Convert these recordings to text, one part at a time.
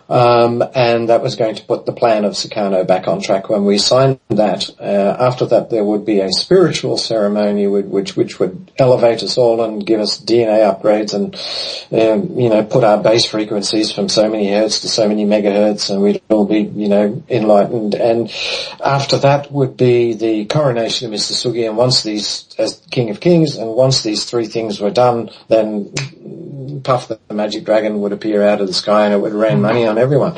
and that was going to put the plan of Sukarno back on track. When we signed that, after that there would be a spiritual ceremony which would elevate us all and give us DNA upgrades and, put our base frequencies from so many hertz to so many megahertz, and we'd all be, enlightened. And after that would be the coronation of Mr. Sugi, and once these, as King of Kings, and once these three things were done, then Puff the magic dragon would appear out of the sky and it would rain money on everyone.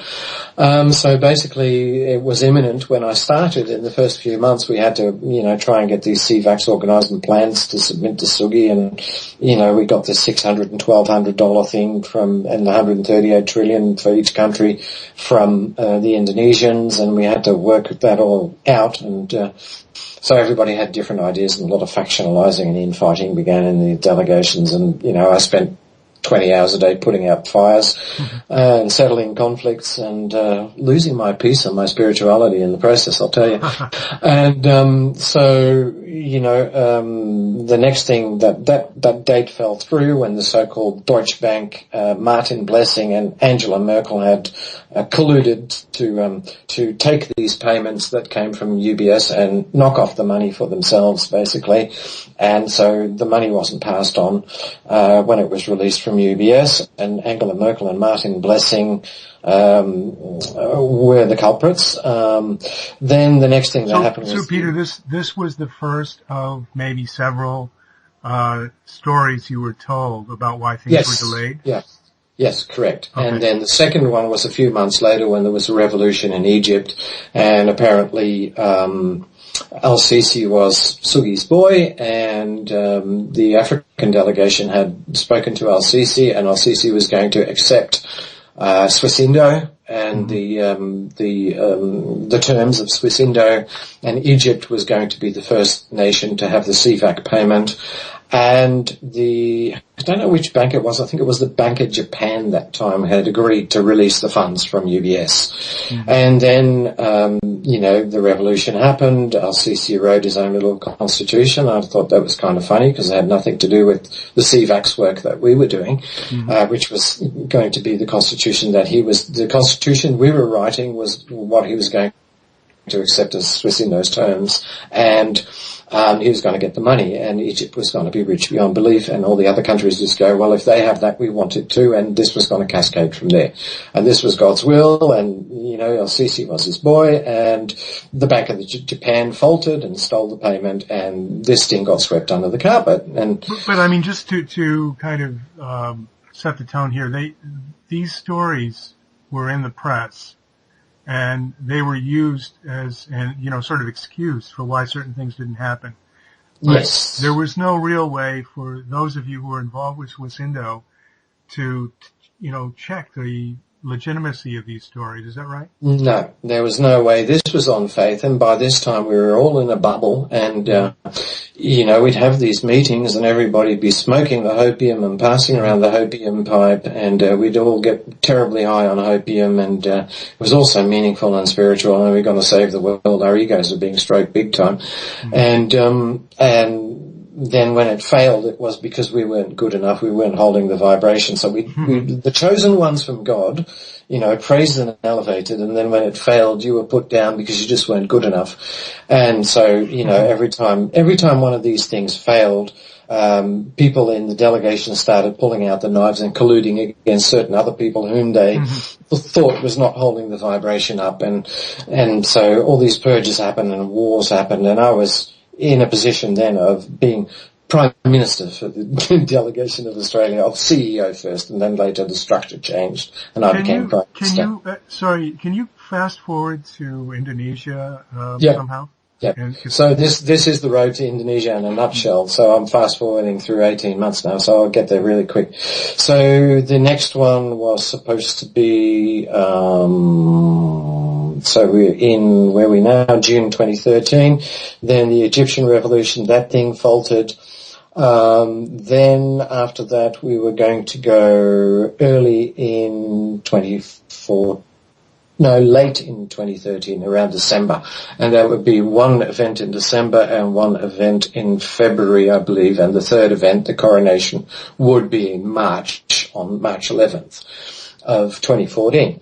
So basically it was imminent when I started. In the first few months we had to, try and get these CVACs organised and plans to submit to Sugi, and, we got this $600 and $1,200 thing and the 138 trillion for each country from the Indonesians, and we had to work that all out, and so everybody had different ideas, and a lot of factionalising and infighting began in the delegations, and, I spent 20 hours a day putting out fires and settling conflicts and losing my peace and my spirituality in the process, I'll tell you. And so, the next thing that date fell through when the so-called Deutsche Bank, Martin Blessing and Angela Merkel had colluded to take these payments that came from UBS and knock off the money for themselves, basically. And so the money wasn't passed on when it was released from UBS, and Angela Merkel and Martin Blessing were the culprits. Then the next thing that happened was... So, Peter, this was the first of maybe several stories you were told about why things were delayed? Yes, correct. Okay. And then the second one was a few months later when there was a revolution in Egypt, and apparently Al-Sisi was Sugi's boy, and the African delegation had spoken to Al-Sisi, and Al-Sisi was going to accept Swissindo and the terms of Swissindo, and Egypt was going to be the first nation to have the CVAC payment. And I don't know which bank it was, I think it was the Bank of Japan that time, had agreed to release the funds from UBS. And then, the revolution happened. Al-Sisi wrote his own little constitution. I thought that was kind of funny because it had nothing to do with the CVAC's work that we were doing, which was going to be the constitution the constitution we were writing was what he was going to accept as Swissindo's terms, and he was going to get the money, and Egypt was going to be rich beyond belief, and all the other countries just go, well, if they have that, we want it too, and this was going to cascade from there. And this was God's will, and, Al-Sisi was his boy, and the Bank of Japan faltered and stole the payment, and this thing got swept under the carpet. But I mean, just to kind of set the tone here, these stories were in the press, and they were used as sort of excuse for why certain things didn't happen. But yes. There was no real way for those of you who were involved with Swissindo to check the legitimacy of these stories. Is that right? No, there was no way. This was on faith, and by this time we were all in a bubble, and we'd have these meetings and everybody'd be smoking the hopium and passing around the hopium pipe, and we'd all get terribly high on hopium, and it was also meaningful and spiritual, and we're going to save the world. Our egos are being stroked big time. And then when it failed, it was because we weren't good enough. We weren't holding the vibration. So we the chosen ones from God, praised and elevated. And then when it failed, you were put down because you just weren't good enough. And so, every time one of these things failed, people in the delegation started pulling out the knives and colluding against certain other people whom they thought was not holding the vibration up. And so all these purges happened and wars happened, and I was in a position then of being Prime Minister for the delegation of Australia, of CEO first, and then later the structure changed, and I became Prime Minister. Can you fast forward to Indonesia somehow? Yeah. So this is the road to Indonesia in a nutshell. So I'm fast forwarding through 18 months now, so I'll get there really quick. So the next one was supposed to be, so we're in where we now, June 2013. Then the Egyptian revolution, that thing faltered. Then after that we were going to go late in 2013, around December. And there would be one event in December and one event in February, I believe. And the third event, the coronation, would be in March, on March 11th. of 2014.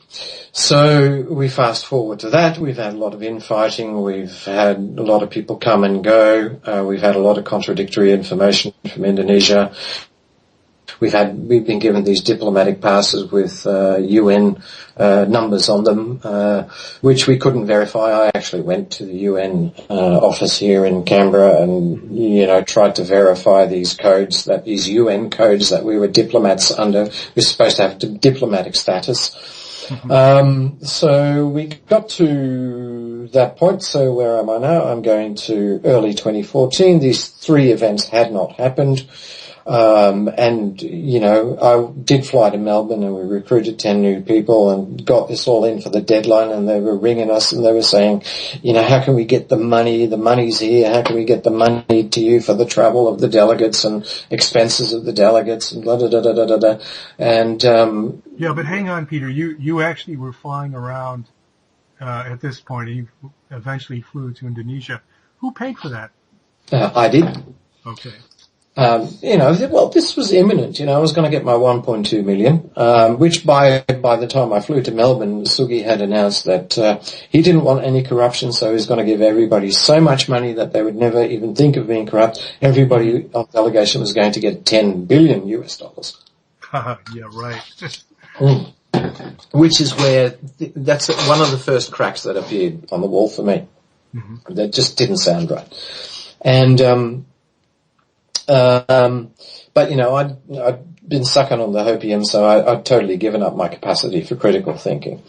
So we fast forward to that. We've had a lot of infighting. We've had a lot of people come and go. We've had a lot of contradictory information from Indonesia. We've been given these diplomatic passes with UN numbers on them, which we couldn't verify. I actually went to the UN office here in Canberra and, tried to verify these UN codes that we were diplomats under. We're supposed to have diplomatic status. So we got to that point. So where am I now? I'm going to early 2014. These three events had not happened. I did fly to Melbourne and we recruited 10 new people and got this all in for the deadline, and they were ringing us and they were saying, how can we get the money? The money's here. How can we get the money to you for the travel of the delegates and expenses of the delegates and blah, blah, blah, blah, blah, blah. And, yeah, but hang on, Peter, you actually were flying around, at this point. You eventually flew to Indonesia. Who paid for that? I did. Okay. This was imminent. I was going to get my 1.2 million, which by the time I flew to Melbourne, Sugi had announced that he didn't want any corruption, so he was going to give everybody so much money that they would never even think of being corrupt. Everybody on delegation was going to get $10 billion US. Yeah, right. Which is where that's one of the first cracks that appeared on the wall for me. Mm-hmm. That just didn't sound right. And but I'd been sucking on the Hopium, so I'd totally given up my capacity for critical thinking.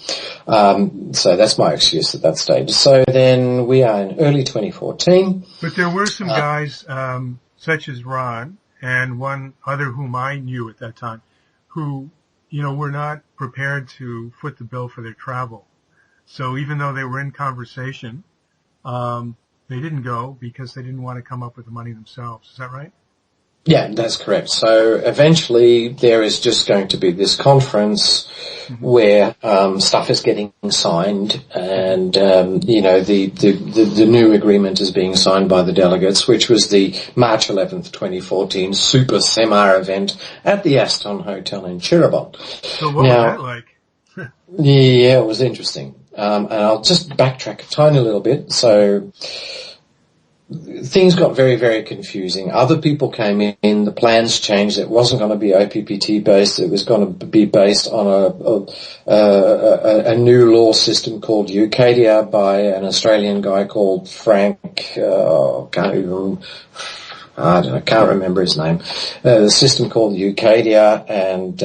So that's my excuse at that stage. So then we are in early 2014. But there were some guys, such as Ron and one other whom I knew at that time, who, were not prepared to foot the bill for their travel. So even though they were in conversation, they didn't go because they didn't want to come up with the money themselves. Is that right? Yeah, that's correct. So eventually there is just going to be this conference where stuff is getting signed and, the new agreement is being signed by the delegates, which was the March 11th, 2014 Super Seminar event at the Aston Hotel in Cirebon. So what was that like? Yeah, it was interesting. And I'll just backtrack a tiny little bit. So things got very, very confusing. Other people came in, the plans changed. It wasn't going to be OPPT based. It was going to be based on a new law system called Eucadia by an Australian guy called Frank, can't remember his name. The system called Eucadia, and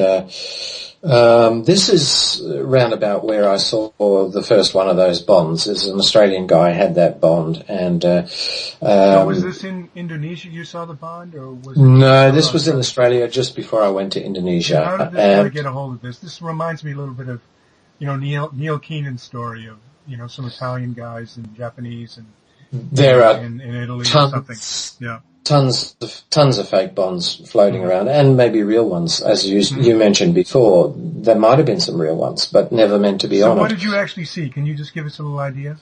this is roundabout where I saw the first one of those bonds. There's an Australian guy had that bond, and so was this in Indonesia you saw the bond, or was it? No, this was in Australia just before I went to Indonesia. How did they get a hold of this? This reminds me a little bit of, Neil Keenan's story of, some Italian guys and Japanese and there are in Italy or something. Yeah. Tons of fake bonds floating around, and maybe real ones, as you mentioned before. There might have been some real ones, but never meant to be honoured. So what did you actually see? Can you just give us a little idea?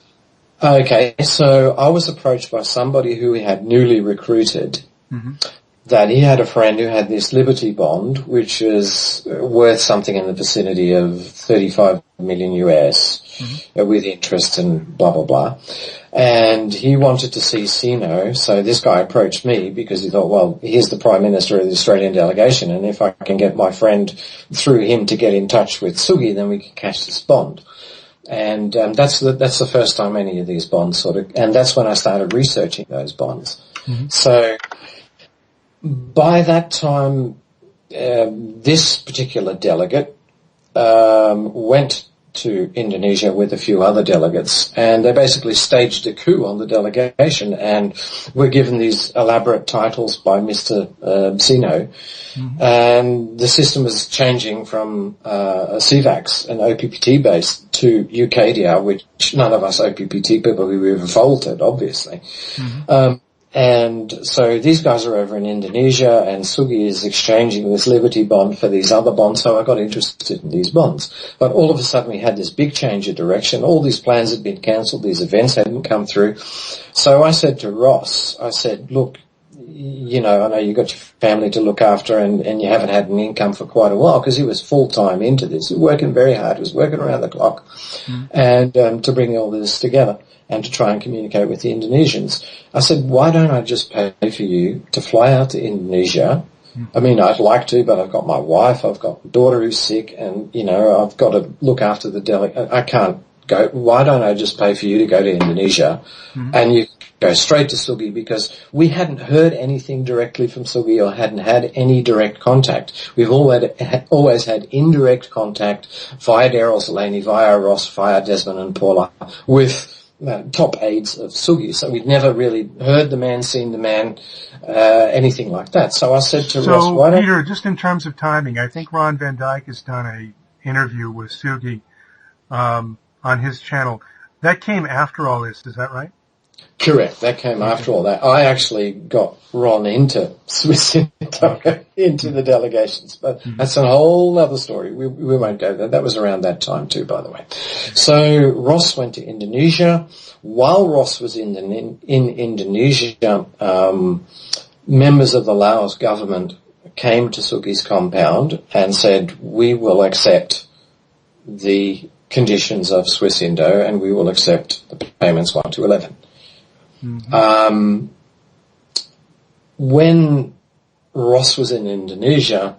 Okay, so I was approached by somebody who we had newly recruited, that he had a friend who had this Liberty bond, which is worth something in the vicinity of 35 million US, with interest and blah, blah, blah. And he wanted to see Sino, so this guy approached me because he thought, well, here's the Prime Minister of the Australian delegation, and if I can get my friend through him to get in touch with Sugi, then we can cash this bond. And that's the first time any of these bonds and that's when I started researching those bonds. So by that time, this particular delegate went to Indonesia with a few other delegates, and they basically staged a coup on the delegation and were given these elaborate titles by Mr Sino. And the system was changing from CVAX and OPPT based to Eucadia, which none of us OPPT people, we revolted, obviously. And so these guys are over in Indonesia, and Sugi is exchanging this Liberty bond for these other bonds, so I got interested in these bonds. But all of a sudden we had this big change of direction. All these plans had been cancelled, these events hadn't come through. So I said to Ross, look, I know you've got your family to look after and you haven't had an income for quite a while, because he was full-time into this. He was working very hard. He was working around the clock and to bring all this together and to try and communicate with the Indonesians. I said, why don't I just pay for you to fly out to Indonesia? I mean, I'd like to, but I've got my wife, I've got a daughter who's sick, and, I've got to look after the delegate. I can't go. Why don't I just pay for you to go to Indonesia and you go straight to Sugi? Because we hadn't heard anything directly from Sugi or hadn't had any direct contact. We've always had indirect contact via Daryl Salaney, via Ross, via Desmond and Paula with top aides of Sugi. So we'd never really heard the man, seen the man, anything like that. So I said to Ross, why don't... Peter, just in terms of timing, I think Ron Van Dyke has done a interview with Sugi on his channel. That came after all this, is that right? Correct. That came after all that. I actually got Ron into Swissindo, into the delegations, but that's a whole other story. We won't go there. That was around that time too, by the way. So Ross went to Indonesia. While Ross was in Indonesia, members of the Laos government came to Sugi's compound and said, we will accept the conditions of Swissindo and we will accept the payments 1 to 11. When Ross was in Indonesia,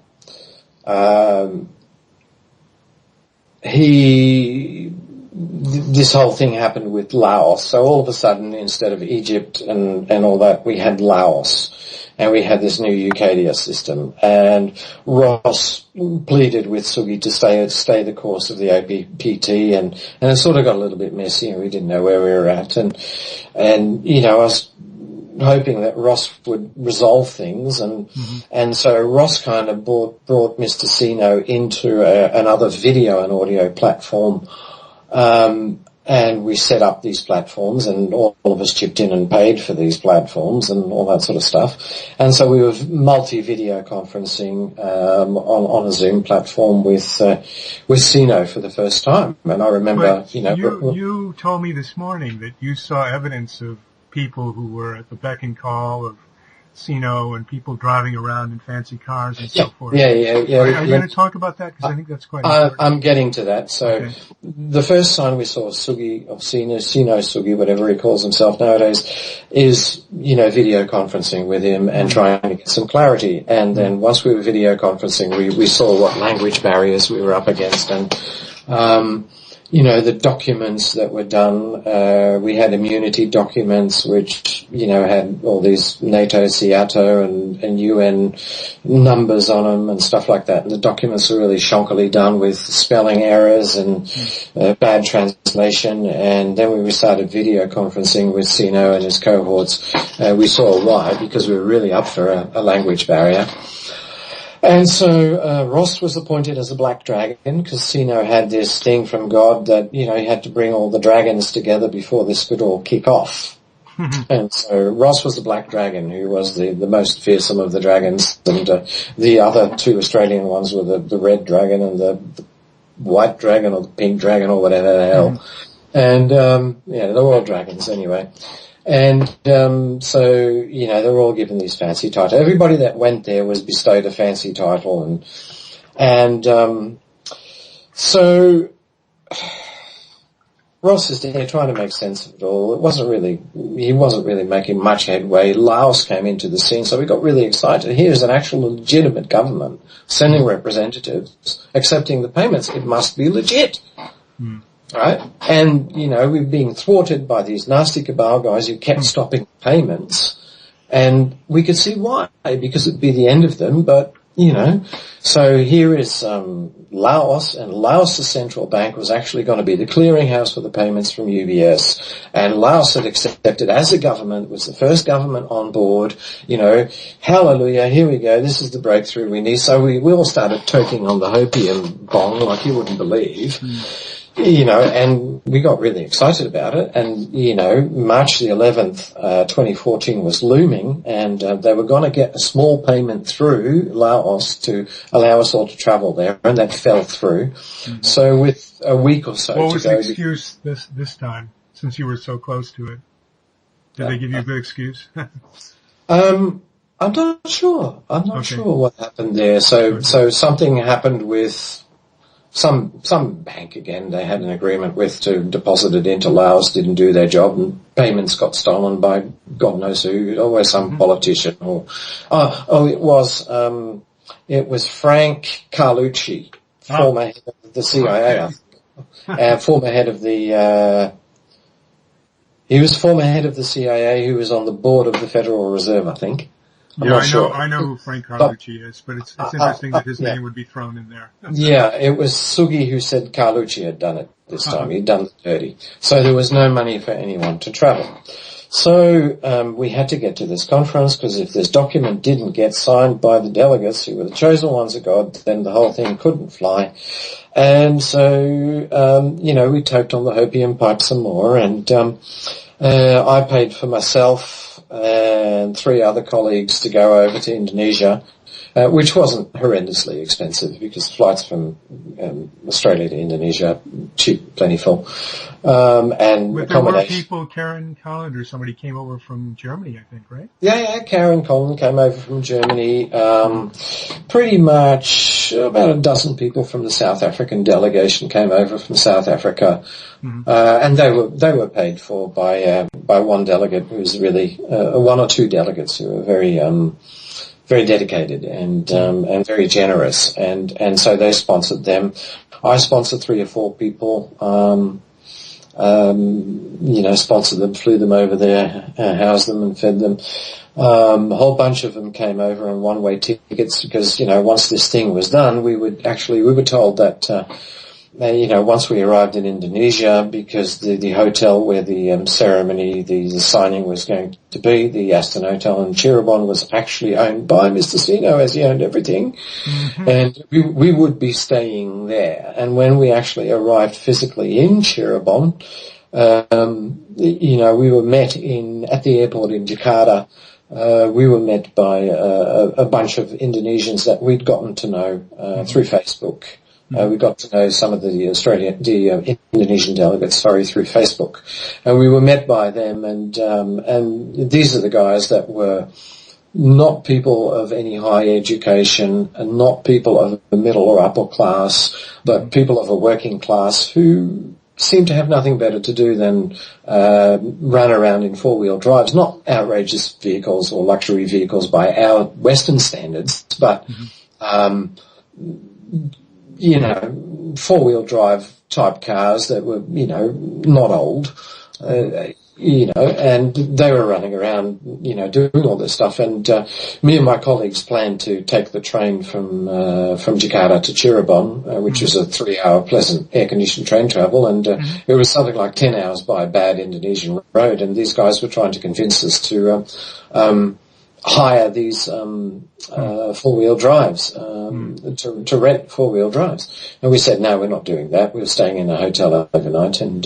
this whole thing happened with Laos. So all of a sudden, instead of Egypt and all that, we had Laos. And we had this new UKDS system. And Ross pleaded with Sugi to stay the course of the OPT, and it sort of got a little bit messy, and we didn't know where we were at. And I was hoping that Ross would resolve things, and so Ross kind of brought Mr Sino into another video and audio platform, and we set up these platforms, and all of us chipped in and paid for these platforms and all that sort of stuff. And so we were multi-video conferencing on a Zoom platform with Sino for the first time. And I remember, you told me this morning that you saw evidence of people who were at the beck and call of Sino and people driving around in fancy cars and so forth. Yeah. Are you going to talk about that? Because I think that's quite important. I'm getting to that. So the first sign we saw Sugi, or Sino Sugi, whatever he calls himself nowadays, is, video conferencing with him and trying to get some clarity. And then once we were video conferencing, we saw what language barriers we were up against, and the documents that were done, we had immunity documents which, had all these NATO, CIATO and UN numbers on them and stuff like that. And the documents were really shonkily done with spelling errors and bad translation. And then when we started video conferencing with Sino and his cohorts, we saw why, because we were really up for a language barrier. And so Ross was appointed as a black dragon, because Sino had this thing from God that, he had to bring all the dragons together before this could all kick off. And so Ross was the black dragon, who was the most fearsome of the dragons, and the other two Australian ones were the red dragon and the white dragon or the pink dragon or whatever the hell. And they were all dragons anyway. And so, they were all given these fancy titles. Everybody that went there was bestowed a fancy title, and so Ross is there trying to make sense of it all. He wasn't really making much headway. Laos came into the scene, so we got really excited. Here's an actual legitimate government sending representatives, accepting the payments. It must be legit. Right? And, we're being thwarted by these nasty cabal guys who kept stopping payments. And we could see why, because it'd be the end of them, but, So here is Laos, and Laos' central bank was actually going to be the clearinghouse for the payments from UBS. And Laos had accepted as a government, was the first government on board, hallelujah, here we go, this is the breakthrough we need. So we all started toking on the Hopium bong like you wouldn't believe. And we got really excited about it. And, March the 11th, 2014 was looming, and they were going to get a small payment through Laos to allow us all to travel there, and that fell through. So with a week or so to go... What was the excuse this time, since you were so close to it? Did they give you a good excuse? I'm not sure. I'm not sure what happened there. So something happened with some bank again. They had an agreement with to deposit it into Laos, didn't do their job, and payments got stolen by God knows who. Always some politician or it was Frank Carlucci, former head of the CIA, former head of the. He was former head of the CIA who was on the board of the Federal Reserve, I think. I know who Frank Carlucci is, but it's interesting that his name would be thrown in there. Yeah, it was Sugi who said Carlucci had done it this time. He'd done the dirty. So there was no money for anyone to travel. So we had to get to this conference because if this document didn't get signed by the delegates who were the chosen ones of God, then the whole thing couldn't fly. And so, we toked on the Hopium pipe some more, and I paid for myself and 3 other colleagues to go over to Indonesia, which wasn't horrendously expensive because flights from Australia to Indonesia cheap, plentiful, and but accommodation. There were people, Karen Collins or somebody came over from Germany, I think, right? Yeah, Karen Collins came over from Germany. Pretty much about a dozen people from the South African delegation came over from South Africa, and they were paid for by one delegate who was really 1 or 2 delegates who were very dedicated and very generous, and so they sponsored them. I sponsored 3 or 4 people, sponsored them, flew them over there, housed them and fed them. A whole bunch of them came over on one-way tickets because, once this thing was done, we were told that, once we arrived in Indonesia, because the hotel where the ceremony, the signing was going to be, the Aston Hotel in Cirebon, was actually owned by Mr Sino, as he owned everything. And we would be staying there. And when we actually arrived physically in Cirebon, we were met at the airport in Jakarta. We were met by a bunch of Indonesians that we'd gotten to know through Facebook. We got to know some of the Indonesian delegates, through Facebook, and we were met by them. And these are the guys that were not people of any high education, and not people of the middle or upper class, but people of a working class who seemed to have nothing better to do than run around in 4-wheel drives, not outrageous vehicles or luxury vehicles by our Western standards, but 4-wheel drive type cars that were, not old, and they were running around, doing all this stuff. And me and my colleagues planned to take the train from Jakarta to Cirebon, which was a 3-hour pleasant air-conditioned train travel, and it was something like 10 hours by a bad Indonesian road. And these guys were trying to convince us to hire these 4-wheel drives, to rent 4-wheel drives. And we said, no, we're not doing that. We were staying in a hotel overnight, and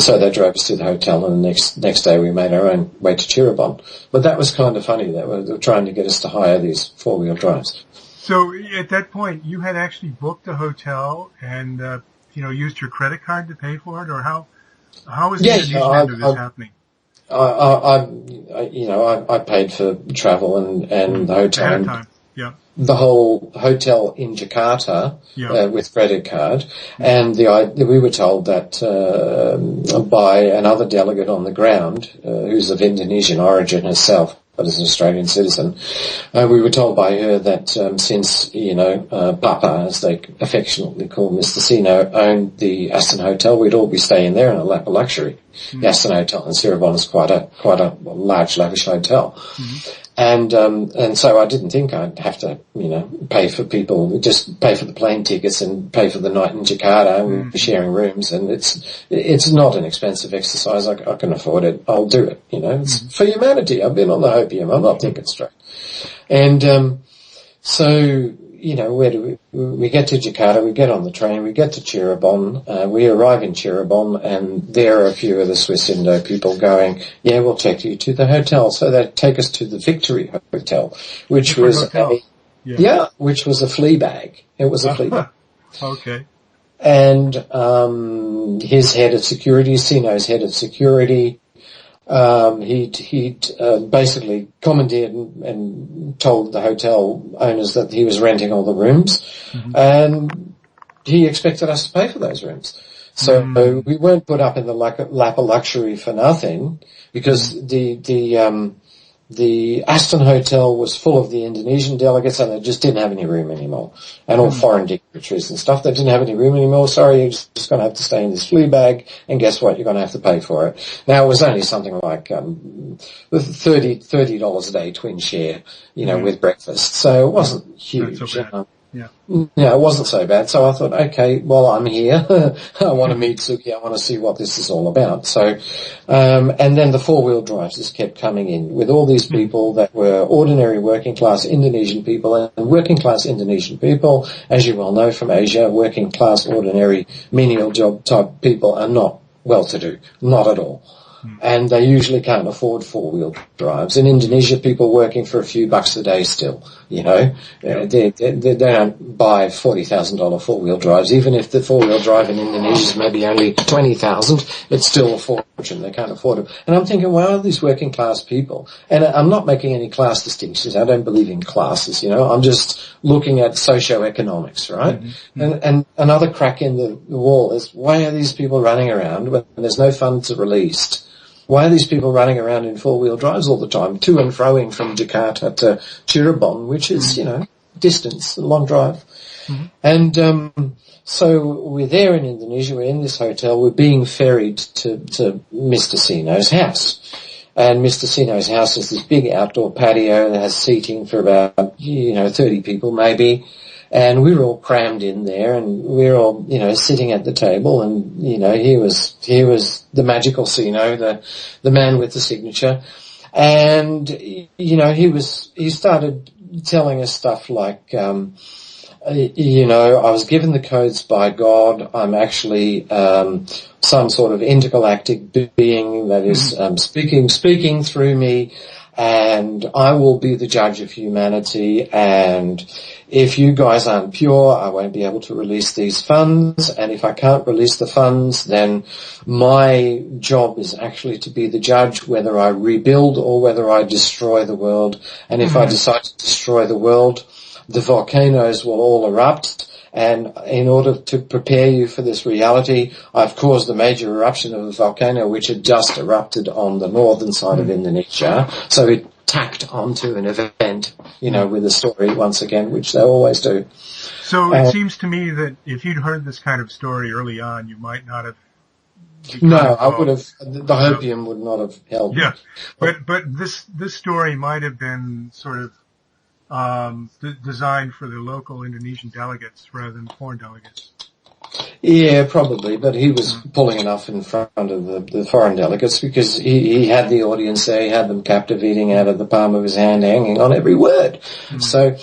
so they drove us to the hotel, and the next day we made our own way to Cirebon. But that was kind of funny. They were trying to get us to hire these 4-wheel drives. So at that point, you had actually booked a hotel and, used your credit card to pay for it, or how was the Indonesian end of this happening? I paid for travel and the hotel. Ahead of time. Yeah. The whole hotel in Jakarta with credit card, and we were told that by another delegate on the ground who's of Indonesian origin herself, but as an Australian citizen, we were told by her that since Papa, as they affectionately call Mr Sino, owned the Aston Hotel, we'd all be staying there in a lap of luxury. The Aston Hotel in Cirebon is quite a large, lavish hotel. And so I didn't think I'd have to, pay for people, just pay for the plane tickets and pay for the night in Jakarta. We'll be sharing rooms, and it's not an expensive exercise. I can afford it. I'll do it. It's for humanity. I've been on the Hopium. I'm not thinking straight. And so where do we get to Jakarta? We get on the train. We get to Cirebon. We arrive in Cirebon, and there are a few of the Swissindo people going, "Yeah, we'll take you to the hotel." So they take us to the Victory Hotel, which was which was a flea bag. It was a flea bag. Okay. And his head of security, Sino's head of security, He'd basically commandeered and told the hotel owners that he was renting all the rooms, and he expected us to pay for those rooms. So we weren't put up in the lap of luxury for nothing, because the Aston Hotel was full of the Indonesian delegates, and they just didn't have any room anymore. And all foreign dignitaries and stuff, they didn't have any room anymore. Sorry, you're just going to have to stay in this flea bag, and guess what? You're going to have to pay for it. Now, it was only something like $30 a day twin share, with breakfast. So it wasn't huge. Not so bad. Yeah, it wasn't so bad. So I thought, okay, well, I'm here. I want to meet Suki. I want to see what this is all about. So, and then the four-wheel drives just kept coming in with all these people that were ordinary working class Indonesian people, and working class Indonesian people, as you well know from Asia, working class ordinary menial job type people are not well-to-do. Not at all. And they usually can't afford four-wheel drives. In Indonesia, people working for a few bucks a day still, they don't buy $40,000 four-wheel drives. Even if the four-wheel drive in Indonesia is maybe only $20,000, it's still a fortune. They can't afford it. And I'm thinking, wow, these working class people. And I'm not making any class distinctions. I don't believe in classes, I'm just looking at socio-economics, right? And another crack in the wall is, why are these people running around when there's no funds released? Why are these people running around in four-wheel drives all the time, to and froing from Jakarta to Cirebon, which is, distance, a long drive. And so we're there in Indonesia, we're in this hotel, we're being ferried to Mr Sino's house. And Mr Sino's house is this big outdoor patio that has seating for about, 30 people maybe. And we were all crammed in there, and we were all, sitting at the table, and, he was the magical Sino, the man with the signature. And, he started telling us stuff like, I was given the codes by God. I'm actually, some sort of intergalactic being that is, speaking through me. And I will be the judge of humanity, and if you guys aren't pure, I won't be able to release these funds, and if I can't release the funds, then my job is actually to be the judge whether I rebuild or whether I destroy the world. And if I decide to destroy the world, the volcanoes will all erupt. And in order to prepare you for this reality, I've caused a major eruption of a volcano which had just erupted on the northern side of Indonesia. So it tacked onto an event, with a story once again, which they always do. So it seems to me that if you'd heard this kind of story early on, you might not have. No, I would have. The Hopium would not have held. Yeah, but this story might have been sort of designed for the local Indonesian delegates rather than foreign delegates. Yeah, probably, but he was pulling enough in front of the foreign delegates because he had the audience there, he had them captivating out of the palm of his hand, hanging on every word. So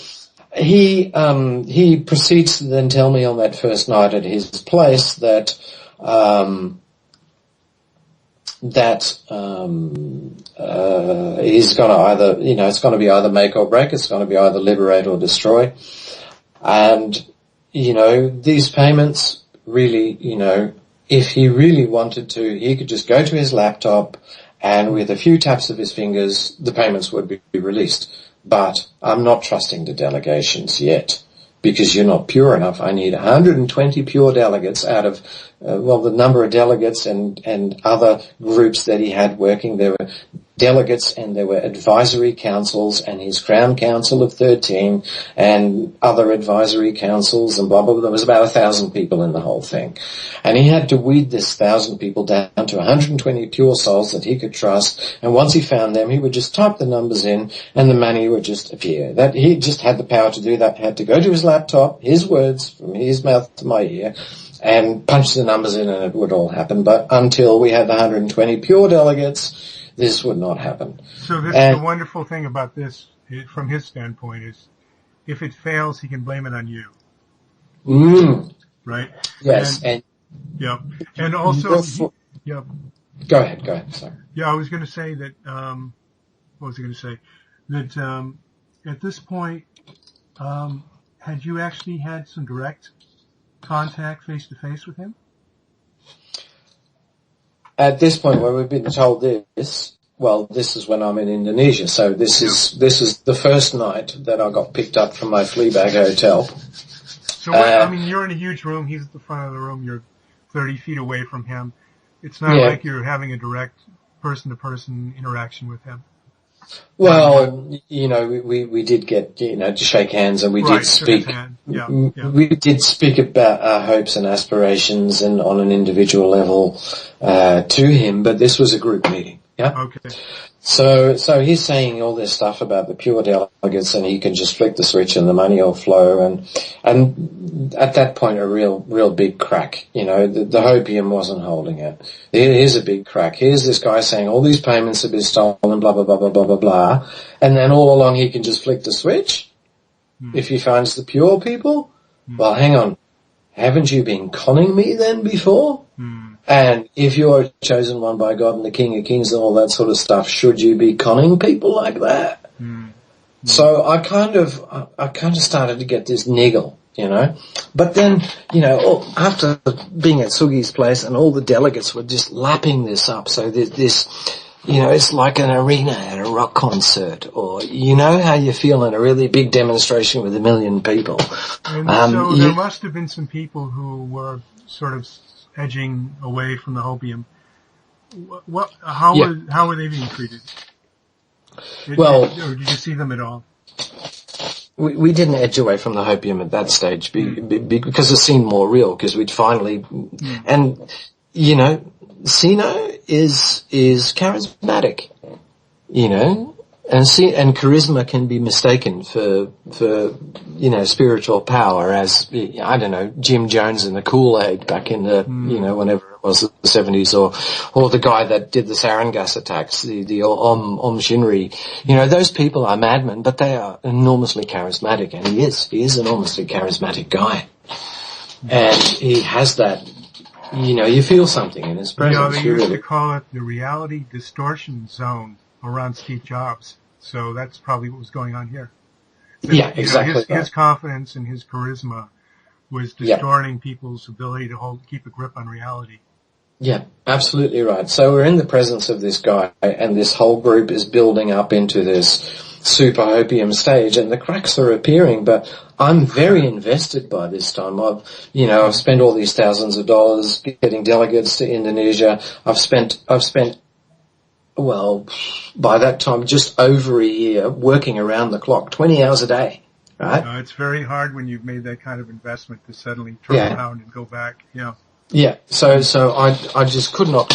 he proceeds to then tell me on that first night at his place that he's going to either, it's going to be either make or break, it's going to be either liberate or destroy. And, these payments really, if he really wanted to, he could just go to his laptop and with a few taps of his fingers, the payments would be released. But I'm not trusting the delegations yet, because you're not pure enough. I need 120 pure delegates out of, the number of delegates and other groups that he had working. There were delegates and there were advisory councils and his Crown Council of 13 and other advisory councils and blah, blah, blah. There was about 1,000 people in the whole thing. And he had to weed this 1,000 people down to 120 pure souls that he could trust. And once he found them, he would just type the numbers in and the money would just appear. That he just had the power to do that. He had to go to his laptop, his words from his mouth to my ear, and punch the numbers in and it would all happen. But until we had the 120 pure delegates, this would not happen. So the wonderful thing about this, from his standpoint, is if it fails, he can blame it on you. Right? Yes. And also, Go ahead. Sorry. Yeah, I was going to say that, what was I going to say? That, at this point, had you actually had some direct contact face to face with him? At this point where we've been told this, well, this is when I'm in Indonesia. So this is the first night that I got picked up from my Fleabag hotel. So I mean, you're in a huge room. He's at the front of the room. You're 30 feet away from him. It's not like you're having a direct person-to-person interaction with him. Well, we did get, to shake hands, and we did speak. We did speak about our hopes and aspirations and on an individual level to him, but this was a group meeting. Yeah. Okay. So he's saying all this stuff about the pure delegates, and he can just flick the switch and the money will flow, and at that point a real big crack. The Hopium wasn't holding it. Here's a big crack. Here's this guy saying all these payments have been stolen, blah blah blah blah blah blah blah, and then all along he can just flick the switch if he finds the pure people. Well, hang on, haven't you been conning me then before? And if you're chosen one by God and the King of Kings and all that sort of stuff, should you be conning people like that? So I kind of started to get this niggle, But then, after being at Sugi's place and all the delegates were just lapping this up, so this, it's like an arena at a rock concert, or how you feel in a really big demonstration with 1 million people. And so there must have been some people who were sort of edging away from the Hopium. How were they being treated? Or did you see them at all? We didn't edge away from the Hopium at that stage because it seemed more real, because we'd finally, and Sino is charismatic, and charisma can be mistaken for spiritual power, as, I don't know, Jim Jones in the Kool-Aid back in the, whenever it was, the 70s, or the guy that did the sarin gas attacks, the Om Shinri. Those people are madmen, but they are enormously charismatic, and he is an enormously charismatic guy. And he has that, you feel something in his presence. They used to call it the reality distortion zone around Steve Jobs. So that's probably what was going on here. Exactly. His confidence and his charisma was distorting people's ability to keep a grip on reality. Yeah, absolutely right. So we're in the presence of this guy, and this whole group is building up into this super Hopium stage, and the cracks are appearing, but I'm very invested by this time. I've spent all these thousands of dollars getting delegates to Indonesia. I've spent well, by that time, just over a year working around the clock, 20 hours a day, right? It's very hard when you've made that kind of investment to suddenly turn around and go back, Yeah, so I just could not,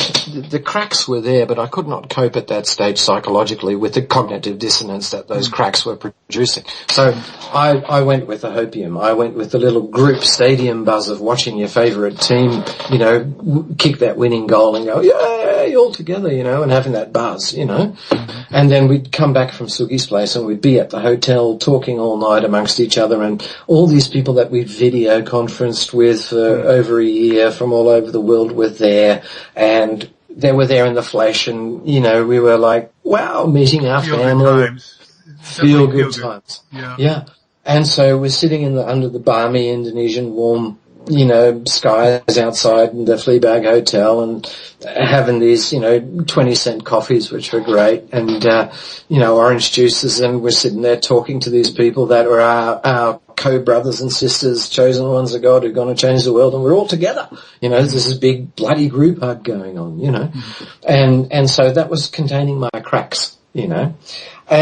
the cracks were there, but I could not cope at that stage psychologically with the cognitive dissonance that those cracks were producing. So I went with the Hopium. I went with the little group stadium buzz of watching your favourite team, kick that winning goal and go, yay, all together, and having that buzz, And then we'd come back from Sugi's place and we'd be at the hotel talking all night amongst each other, and all these people that we'd video conferenced with for over a year from all over the world were there, and they were there in the flesh, and we were like, wow, meeting our family, feel good times. Yeah. And so we're sitting under the balmy Indonesian warm skies outside in the Fleabag Hotel, and having these 20-cent coffees, which were great, and orange juices, and we're sitting there talking to these people that were our co-brothers and sisters, chosen ones of God, who are going to change the world, and we're all together. There's this big bloody group hug going on, and so that was containing my cracks,